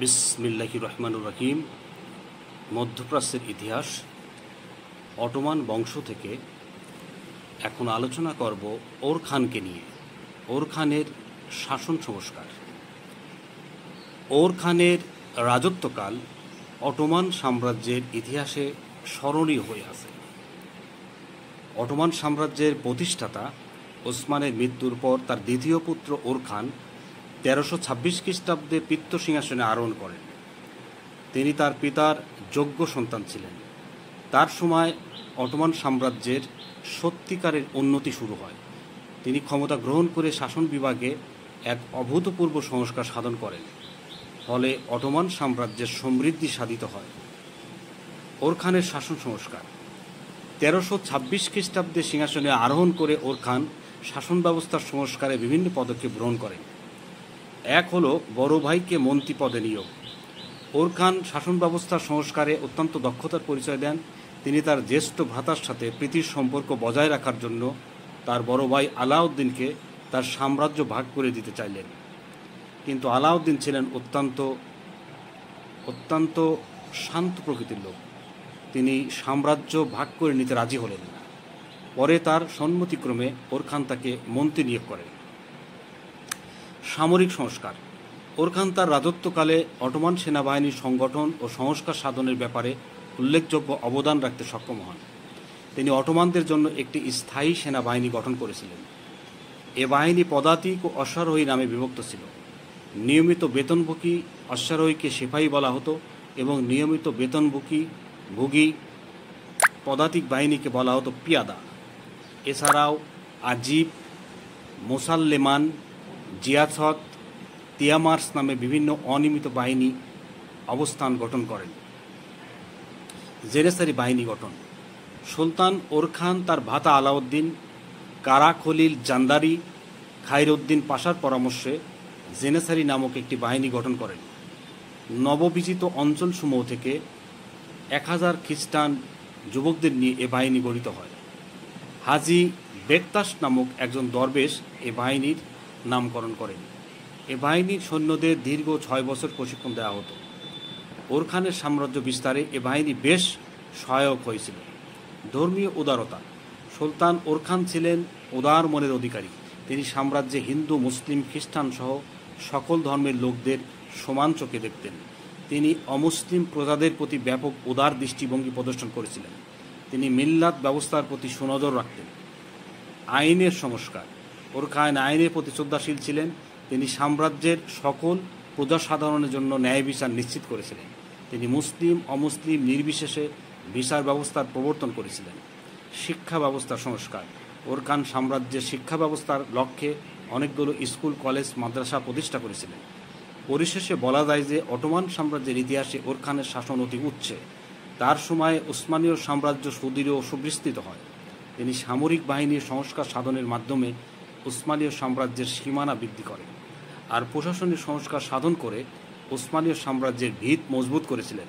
বিসমিল্লাহির রহমানুর রহিম। মধ্যপ্রাচ্যের ইতিহাস, অটোমান বংশ থেকে এখন আলোচনা করব ওর খানকে নিয়ে। ওর খানের শাসন সংস্কার। ওর খানের রাজত্বকাল অটোমান সাম্রাজ্যের ইতিহাসে স্মরণীয় হয়ে আছে। অটোমান সাম্রাজ্যের প্রতিষ্ঠাতা ওসমানের মৃত্যুর পর তার দ্বিতীয় পুত্র ওর খান 1326 খ্রিস্টাব্দে পিত্ত সিংহাসনে আরোহণ করেন। তিনি তার পিতার যোগ্য সন্তান ছিলেন। তার সময় অটোমান সাম্রাজ্যের সত্যিকারের উন্নতি শুরু হয়। তিনি ক্ষমতা গ্রহণ করে শাসন বিভাগে এক অভূতপূর্ব সংস্কার সাধন করেন। ফলে অটোমান সাম্রাজ্যের সমৃদ্ধি সাধিত হয়। ওর খানের শাসন সংস্কার। 1326 খ্রিস্টাব্দে সিংহাসনে আরোহণ করে ওর খান শাসন ব্যবস্থার সংস্কারে বিভিন্ন পদক্ষেপ গ্রহণ করেন। এক হলো বড় ভাইকে মন্ত্রী পদে নিয়োগ। ওর খান শাসন ব্যবস্থার সংস্কারে অত্যন্ত দক্ষতার পরিচয় দেন। তিনি তার জ্যেষ্ঠ ভ্রাতার সাথে প্রীতির সম্পর্ক বজায় রাখার জন্য তার বড় ভাই আলাউদ্দিনকে তার সাম্রাজ্য ভাগ করে দিতে চাইলেন। কিন্তু আলাউদ্দিন ছিলেন অত্যন্ত শান্ত প্রকৃতির লোক। তিনি সাম্রাজ্য ভাগ করে নিতে রাজি হলেন না। পরে তার সম্মতিক্রমে ওর খান তাকে মন্ত্রী নিয়োগ করেন। সামরিক সংস্কার। ওর খান তার রাজত্বকালে অটোমান সেনাবাহিনীর সংগঠন ও সংস্কার সাধনের ব্যাপারে উল্লেখযোগ্য অবদান রাখতে সক্ষম হন। তিনি অটোমানদের জন্য একটি স্থায়ী সেনাবাহিনী গঠন করেছিলেন। এ বাহিনী পদাতিক ও অশ্বারোহী নামে বিভক্ত ছিল। নিয়মিত বেতনভোগী অশ্বারোহীকে সিপাহী বলা হতো এবং নিয়মিত বেতনভোগী পদাতিক বাহিনীকে বলা হতো পিয়াদা। এছাড়াও আজিব, মোসাল্লেমান, জিয়াছত, তিয়ামার্স নামে বিভিন্ন অনিয়মিত বাহিনী অবস্থান গঠন করেন। জেনেসারি বাহিনী গঠন। সুলতান ওর খান তার ভ্রাতা আলাউদ্দিন, কারা খলিল জান্দারি, খাইরউদ্দিন পাশার পরামর্শে জেনেসারি নামক একটি বাহিনী গঠন করেন। নববিজিত অঞ্চলসমূহ থেকে 1000 খ্রিস্টান যুবকদের নিয়ে এ বাহিনী গঠিত হয়। হাজি বেকতাস নামক একজন দরবেশ এ বাহিনীর নামকরণ করেন। এ বাহিনীর সৈন্যদের দীর্ঘ 6 বছর প্রশিক্ষণ দেওয়া হতো। ওর খানের সাম্রাজ্য বিস্তারে এ বাহিনী বেশ সহায়ক হয়েছিল। ধর্মীয় উদারতা। সুলতান ওর খান ছিলেন উদার মনের অধিকারী। তিনি সাম্রাজ্যে হিন্দু, মুসলিম, খ্রিস্টান সহ সকল ধর্মের লোকদের সমান চোখে দেখতেন। তিনি অমুসলিম প্রজাদের প্রতি ব্যাপক উদার দৃষ্টিভঙ্গি প্রদর্শন করেছিলেন। তিনি মিল্লাত ব্যবস্থার প্রতি সুনজর রাখতেন। আইনের সংস্কার। ওর খান আইনের প্রতি শ্রদ্ধাশীল ছিলেন। তিনি সাম্রাজ্যের সকল প্রজাসাধারণের জন্য ন্যায় বিচার নিশ্চিত করেছিলেন। তিনি মুসলিম অমুসলিম নির্বিশেষে বিচার ব্যবস্থার প্রবর্তন করেছিলেন। শিক্ষা ব্যবস্থার সংস্কার। ওর খান সাম্রাজ্যের শিক্ষা ব্যবস্থার লক্ষ্যে অনেকগুলো স্কুল, কলেজ, মাদ্রাসা প্রতিষ্ঠা করেছিলেন। পরিশেষে বলা যায় যে অটোমান সাম্রাজ্যের ইতিহাসে ওর খানের শাসন অতি উচ্চে। তার সময়ে উসমানীয় সাম্রাজ্য সুদৃঢ় ও সুবিস্তৃত হয়। তিনি সামরিক বাহিনীর সংস্কার সাধনের মাধ্যমে উসমানীয় সাম্রাজ্যের সীমানা বৃদ্ধি করেন আর প্রশাসনিক সংস্কার সাধন করে উসমানীয় সাম্রাজ্যের ভিত মজবুত করেছিলেন।